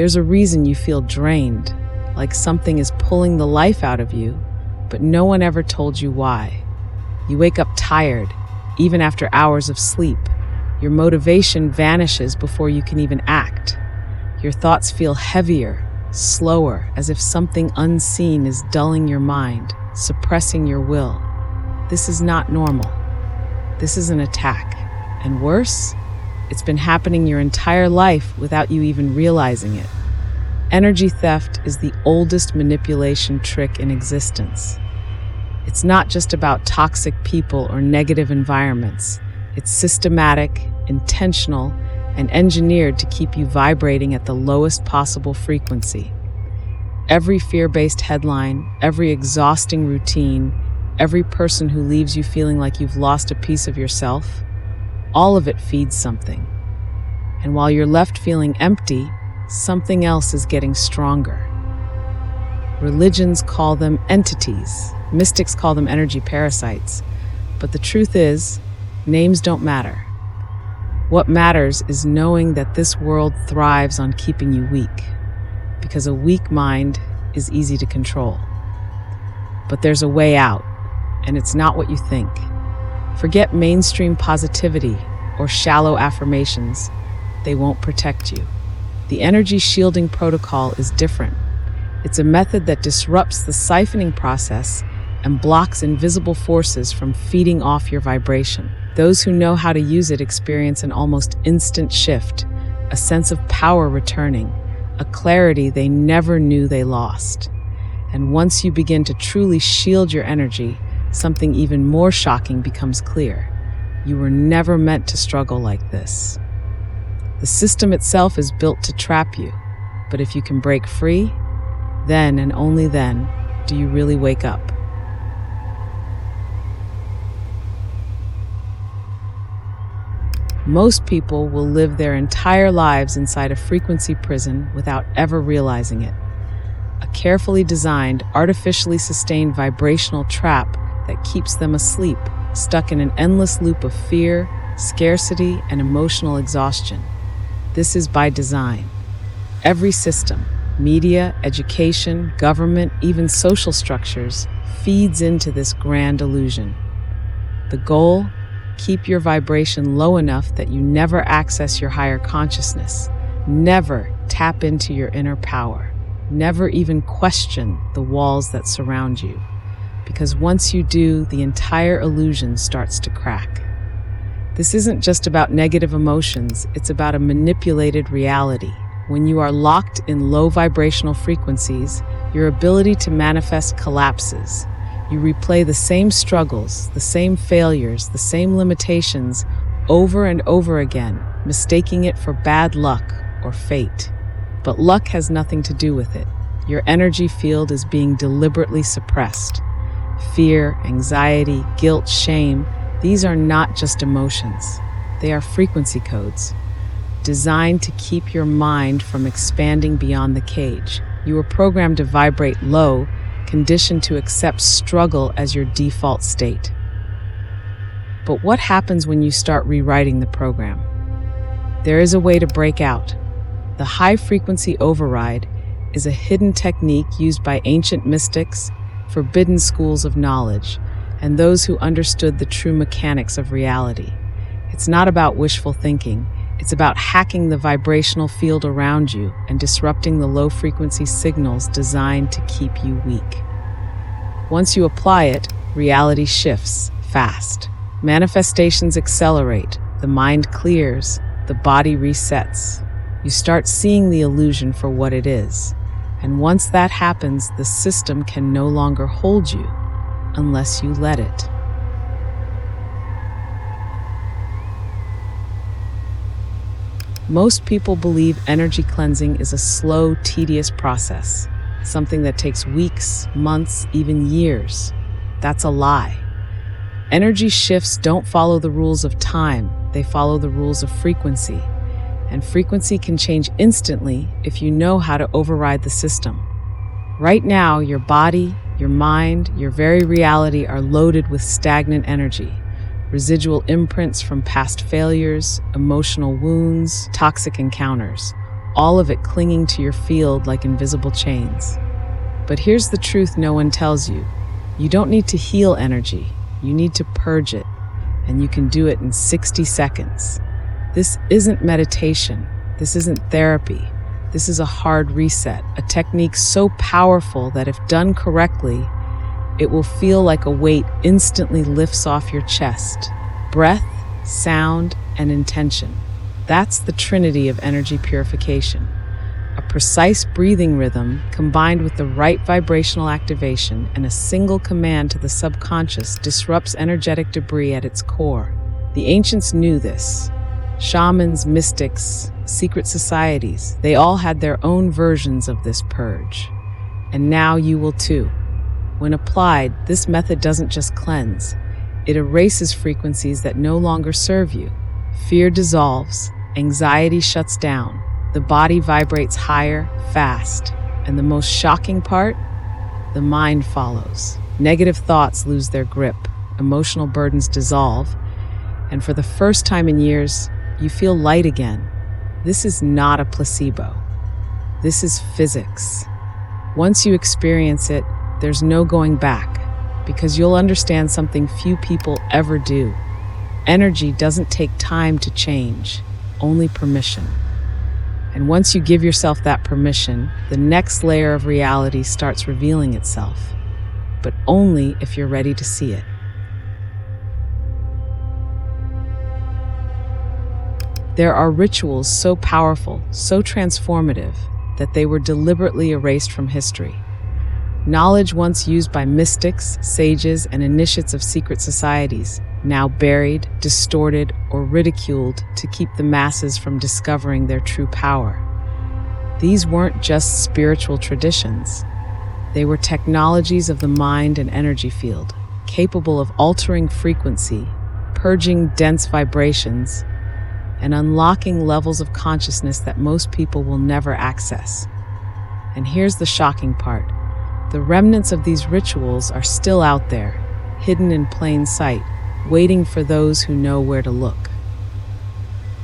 There's a reason you feel drained, like something is pulling the life out of you, but no one ever told you why. You wake up tired, even after hours of sleep. Your motivation vanishes before you can even act. Your thoughts feel heavier, slower, as if something unseen is dulling your mind, suppressing your will. This is not normal. This is an attack. And worse, it's been happening your entire life without you even realizing it. Energy theft is the oldest manipulation trick in existence. It's not just about toxic people or negative environments. It's systematic, intentional, and engineered to keep you vibrating at the lowest possible frequency. Every fear-based headline, every exhausting routine, every person who leaves you feeling like you've lost a piece of yourself, all of it feeds something. And while you're left feeling empty, something else is getting stronger. Religions call them entities. Mystics call them energy parasites. But the truth is, names don't matter. What matters is knowing that this world thrives on keeping you weak, because a weak mind is easy to control. But there's a way out, and it's not what you think. Forget mainstream positivity or shallow affirmations. They won't protect you. The energy shielding protocol is different. It's a method that disrupts the siphoning process and blocks invisible forces from feeding off your vibration. Those who know how to use it experience an almost instant shift, a sense of power returning, a clarity they never knew they lost. And once you begin to truly shield your energy, something even more shocking becomes clear. You were never meant to struggle like this. The system itself is built to trap you, but if you can break free, then and only then do you really wake up. Most people will live their entire lives inside a frequency prison without ever realizing it. A carefully designed, artificially sustained vibrational trap that keeps them asleep, stuck in an endless loop of fear, scarcity, and emotional exhaustion. This is by design. Every system, media, education, government, even social structures, feeds into this grand illusion. The goal? Keep your vibration low enough that you never access your higher consciousness, never tap into your inner power, never even question the walls that surround you. Because once you do, the entire illusion starts to crack. This isn't just about negative emotions, it's about a manipulated reality. When you are locked in low vibrational frequencies, your ability to manifest collapses. You replay the same struggles, the same failures, the same limitations over and over again, mistaking it for bad luck or fate. But luck has nothing to do with it. Your energy field is being deliberately suppressed. Fear, anxiety, guilt, shame, these are not just emotions. They are frequency codes, designed to keep your mind from expanding beyond the cage. You are programmed to vibrate low, conditioned to accept struggle as your default state. But what happens when you start rewriting the program? There is a way to break out. The high-frequency override is a hidden technique used by ancient mystics, forbidden schools of knowledge, and those who understood the true mechanics of reality. It's not about wishful thinking. It's about hacking the vibrational field around you and disrupting the low-frequency signals designed to keep you weak. Once you apply it, reality shifts fast. Manifestations accelerate, the mind clears, the body resets. You start seeing the illusion for what it is. And once that happens, the system can no longer hold you unless you let it. Most people believe energy cleansing is a slow, tedious process, something that takes weeks, months, even years. That's a lie. Energy shifts don't follow the rules of time, they follow the rules of frequency. And frequency can change instantly if you know how to override the system. Right now, your body, your mind, your very reality are loaded with stagnant energy. Residual imprints from past failures, emotional wounds, toxic encounters. all of it clinging to your field like invisible chains. But here's the truth no one tells you. You don't need to heal energy. You need to purge it, and you can do it in 60 seconds. This isn't meditation. This isn't therapy. This is a hard reset, a technique so powerful that if done correctly, it will feel like a weight instantly lifts off your chest. Breath, sound, and intention. That's the trinity of energy purification. A precise breathing rhythm combined with the right vibrational activation and a single command to the subconscious disrupts energetic debris at its core. The ancients knew this. Shamans, mystics, secret societies, they all had their own versions of this purge. And now you will too. When applied, this method doesn't just cleanse. It erases frequencies that no longer serve you. Fear dissolves, anxiety shuts down, the body vibrates higher, fast, and the most shocking part? The mind follows. Negative thoughts lose their grip, emotional burdens dissolve, and for the first time in years, you feel light again. This is not a placebo. This is physics. Once you experience it, there's no going back, because you'll understand something few people ever do. Energy doesn't take time to change, only permission. And once you give yourself that permission, the next layer of reality starts revealing itself, but only if you're ready to see it. There are rituals so powerful, so transformative, that they were deliberately erased from history. Knowledge once used by mystics, sages, and initiates of secret societies, now buried, distorted, or ridiculed to keep the masses from discovering their true power. These weren't just spiritual traditions. They were technologies of the mind and energy field, capable of altering frequency, purging dense vibrations, and unlocking levels of consciousness that most people will never access. And here's the shocking part. The remnants of these rituals are still out there, hidden in plain sight, waiting for those who know where to look.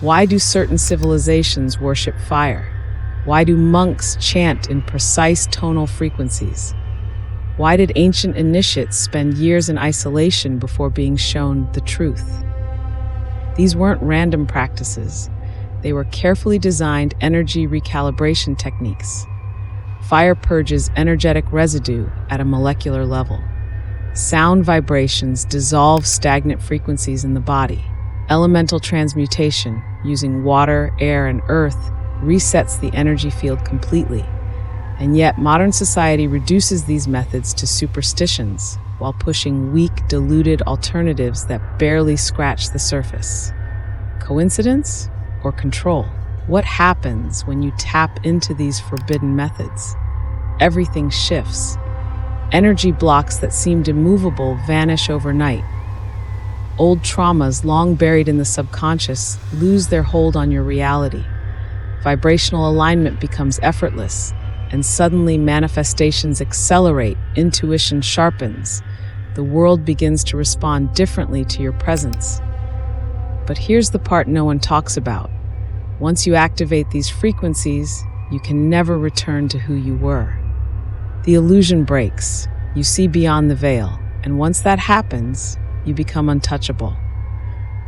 Why do certain civilizations worship fire? Why do monks chant in precise tonal frequencies? Why did ancient initiates spend years in isolation before being shown the truth? These weren't random practices. They were carefully designed energy recalibration techniques. Fire purges energetic residue at a molecular level. Sound vibrations dissolve stagnant frequencies in the body. Elemental transmutation, using water, air, and earth, resets the energy field completely. And yet, modern society reduces these methods to superstitions, while pushing weak, diluted alternatives that barely scratch the surface. Coincidence or control? What happens when you tap into these forbidden methods? Everything shifts. Energy blocks that seemed immovable vanish overnight. Old traumas long buried in the subconscious lose their hold on your reality. Vibrational alignment becomes effortless, and suddenly manifestations accelerate, intuition sharpens. The world begins to respond differently to your presence. But here's the part no one talks about. Once you activate these frequencies, you can never return to who you were. The illusion breaks. You see beyond the veil, and once that happens, you become untouchable.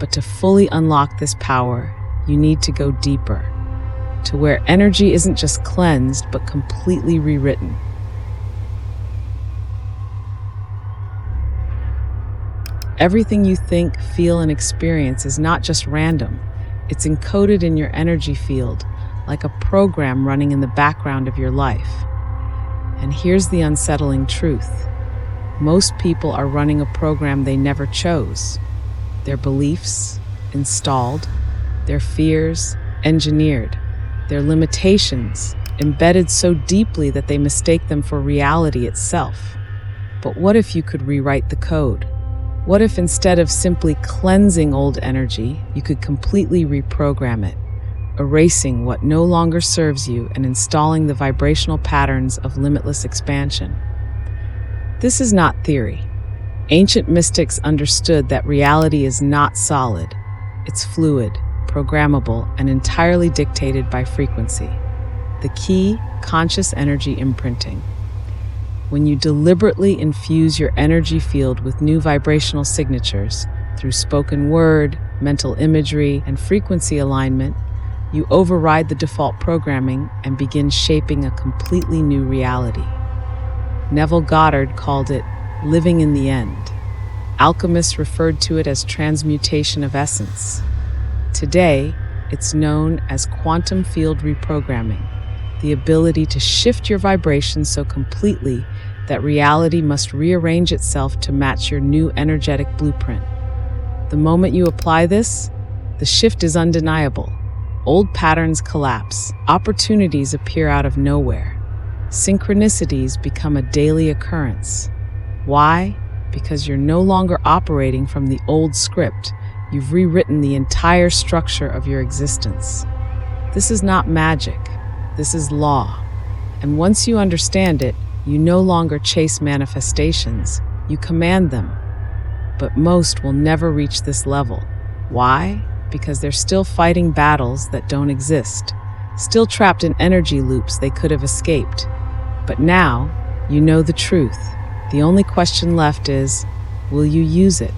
But to fully unlock this power, you need to go deeper, to where energy isn't just cleansed, but completely rewritten. Everything you think, feel, and experience is not just random. It's encoded in your energy field, like a program running in the background of your life. And here's the unsettling truth. Most people are running a program they never chose. Their beliefs, installed. Their fears, engineered. Their limitations, embedded so deeply that they mistake them for reality itself. But what if you could rewrite the code? What if instead of simply cleansing old energy, you could completely reprogram it, erasing what no longer serves you and installing the vibrational patterns of limitless expansion? This is not theory. Ancient mystics understood that reality is not solid. It's fluid, programmable, and entirely dictated by frequency. The key: conscious energy imprinting. When you deliberately infuse your energy field with new vibrational signatures through spoken word, mental imagery, and frequency alignment, you override the default programming and begin shaping a completely new reality. Neville Goddard called it living in the end. Alchemists referred to it as transmutation of essence. Today, it's known as quantum field reprogramming, the ability to shift your vibration so completely that reality must rearrange itself to match your new energetic blueprint. The moment you apply this, the shift is undeniable. Old patterns collapse, opportunities appear out of nowhere. Synchronicities become a daily occurrence. Why? Because you're no longer operating from the old script. You've rewritten the entire structure of your existence. This is not magic. This is law. And once you understand it, you no longer chase manifestations, you command them. But most will never reach this level. Why? Because they're still fighting battles that don't exist, still trapped in energy loops they could have escaped. But now, you know the truth. The only question left is, will you use it?